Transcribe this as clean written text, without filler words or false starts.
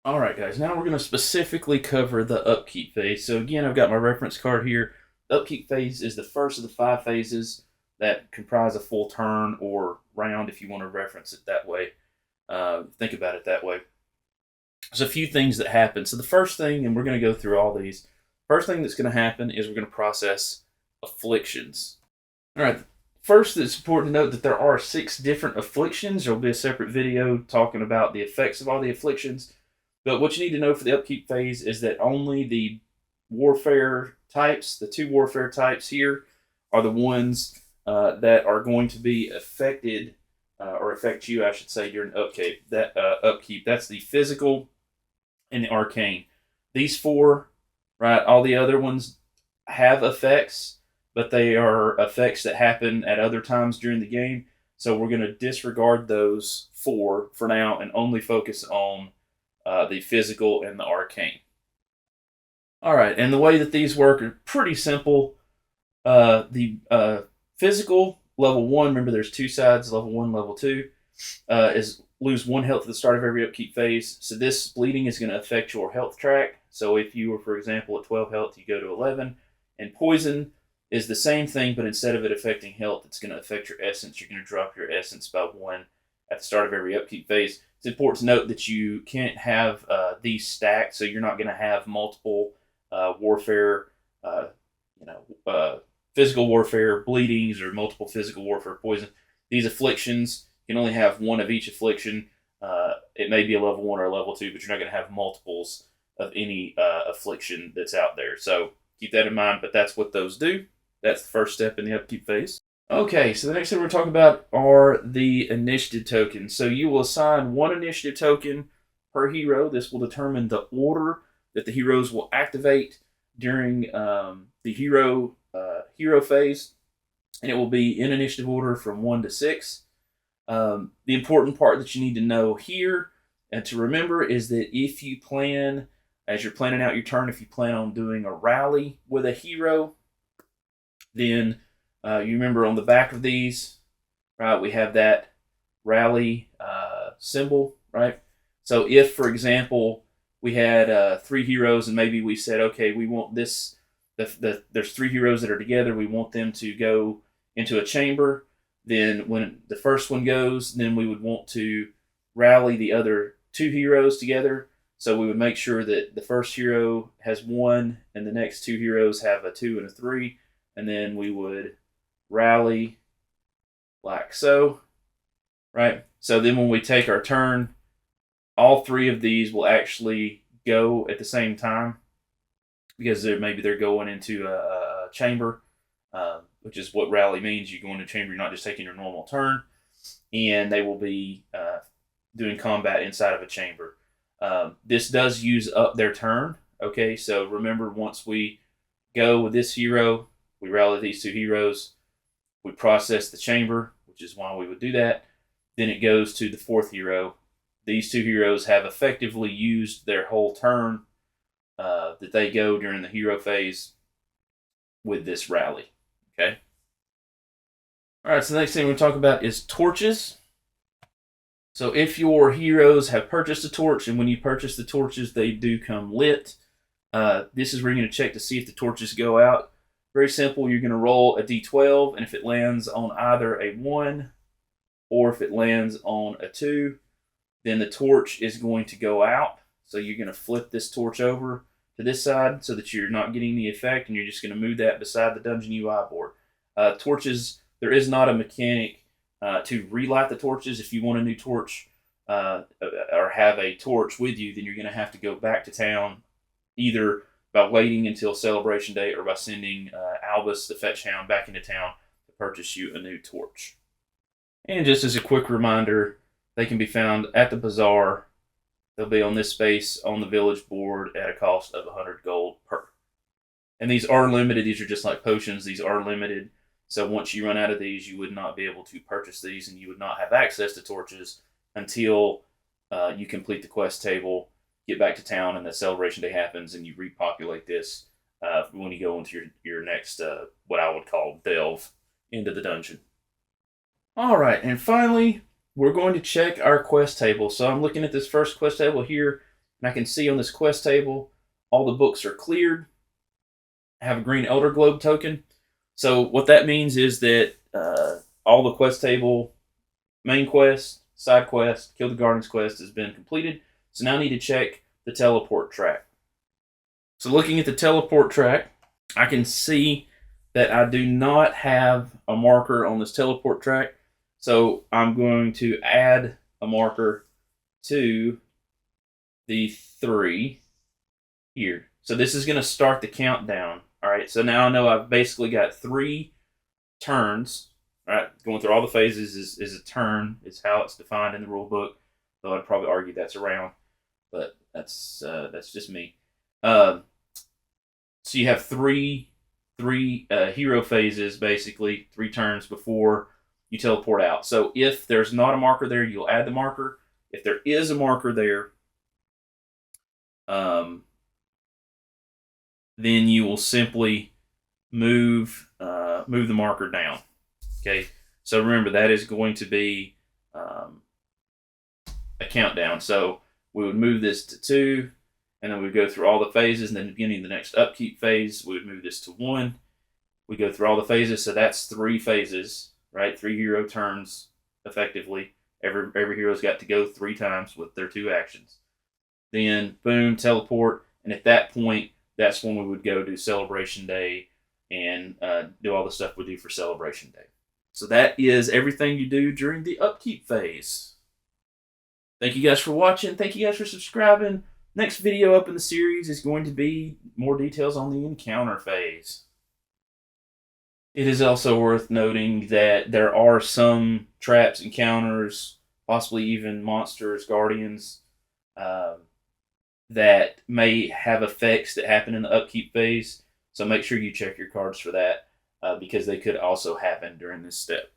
Alright guys, now we're going to specifically cover the upkeep phase. So again, I've got my reference card here. The upkeep phase is the first of the 5 phases that comprise a full turn or round if you want to reference it that way. Think about it that way. There's a few things that happen. So the first thing, and we're going to go through all these, first thing that's going to happen is we're going to process afflictions. Alright, first it's important to note that there are 6 different afflictions. There will be a separate video talking about the effects of all the afflictions. But what you need to know for the upkeep phase is that only the warfare types, the 2 warfare types here, are the ones that are going to be affected, or affect you, I should say, during upkeep. Upkeep, that's the physical and the arcane. These 4, right? All the other ones have effects, but they are effects that happen at other times during the game. So we're going to disregard those 4 for now and only focus on the physical and the arcane. All right, and the way that these work are pretty simple. The physical, level 1, remember there's 2 sides, level 1, level 2, is lose 1 health at the start of every upkeep phase. So this bleeding is going to affect your health track. So if you were, for example, at 12 health, you go to 11. And poison is the same thing, but instead of it affecting health, it's going to affect your essence. You're going to drop your essence by 1 at the start of every upkeep phase. It's important to note that you can't have these stacked, so you're not going to have multiple warfare, physical warfare bleedings or multiple physical warfare poison. These afflictions can only have 1 of each affliction. It may be a level 1 or a level 2, but you're not going to have multiples of any affliction that's out there. So keep that in mind, but that's what those do. That's the first step in the upkeep phase. Okay, so the next thing we're talking about are the initiative tokens. So you will assign 1 initiative token per hero. This will determine the order that the heroes will activate during the hero phase, and it will be in initiative order from 1 to 6. The important part that you need to know here and to remember is that if you plan, as you're planning out your turn, if you plan on doing a rally with a hero, then you remember on the back of these, right, we have that rally symbol, right? So if, for example, we had 3 heroes and maybe we said, okay, we want this, there's 3 heroes that are together, we want them to go into a chamber, then when the first one goes, then we would want to rally the other 2 heroes together. So we would make sure that the first hero has 1 and the next 2 heroes have a 2 and a 3, and then we would rally like so, right? So then when we take our turn, all 3 of these will actually go at the same time because maybe they're going into a chamber, which is what rally means. You go into a chamber, you're not just taking your normal turn, and they will be doing combat inside of a chamber. This does use up their turn, okay? So remember, once we go with this hero, we rally these 2 heroes, we process the chamber, which is why we would do that. Then it goes to the 4th hero. These 2 heroes have effectively used their whole turn that they go during the hero phase with this rally. Okay. All right. So the next thing we're going to talk about is torches. So if your heroes have purchased a torch, and when you purchase the torches, they do come lit. This is where you're going to check to see if the torches go out. Very simple. You're going to roll a d12, and if it lands on either a 1 or if it lands on a 2, then the torch is going to go out. So you're going to flip this torch over to this side so that you're not getting the effect, and you're just going to move that beside the dungeon UI board. Torches, there is not a mechanic to relight the torches. If you want a new torch or have a torch with you, then you're going to have to go back to town, either by waiting until Celebration Day or by sending Albus, the fetch hound, back into town to purchase you a new torch. And just as a quick reminder, they can be found at the bazaar. They'll be on this space on the village board at a cost of 100 gold per. And these are limited. These are just like potions. These are limited. So once you run out of these, you would not be able to purchase these, and you would not have access to torches until you complete the quest table, get back to town, and the Celebration Day happens, and you repopulate this when you go into your next, what I would call, delve into the dungeon. All right, and finally, we're going to check our quest table. So I'm looking at this first quest table here. And I can see on this quest table, all the books are cleared. I have a green Elder Globe token. So what that means is that all the quest table, main quest, side quest, Kill the Guardians quest has been completed. So now I need to check the teleport track. So looking at the teleport track, I can see that I do not have a marker on this teleport track. So I'm going to add a marker to the 3 here. So this is going to start the countdown. All right, so now I know I've basically got 3 turns. All right, going through all the phases is a turn. It's how it's defined in the rule book. Though I'd probably argue that's around, but that's just me. So you have three hero phases, basically 3 turns before you teleport out. So if there's not a marker there, you'll add the marker. If there is a marker there, then you will simply move the marker down. Okay, so remember that is going to be a countdown. So we would move this to 2, and then we'd go through all the phases, and then beginning the next upkeep phase, we would move this to 1. We go through all the phases, so that's 3 phases, right? 3 hero turns, effectively. Every hero's got to go 3 times with their 2 actions. Then, boom, teleport, and at that point, that's when we would go do Celebration Day and do all the stuff we do for Celebration Day. So that is everything you do during the upkeep phase. Thank you guys for watching. Thank you guys for subscribing. Next video up in the series is going to be more details on the encounter phase. It is also worth noting that there are some traps, encounters, possibly even monsters, guardians, that may have effects that happen in the upkeep phase. So make sure you check your cards for that, because they could also happen during this step.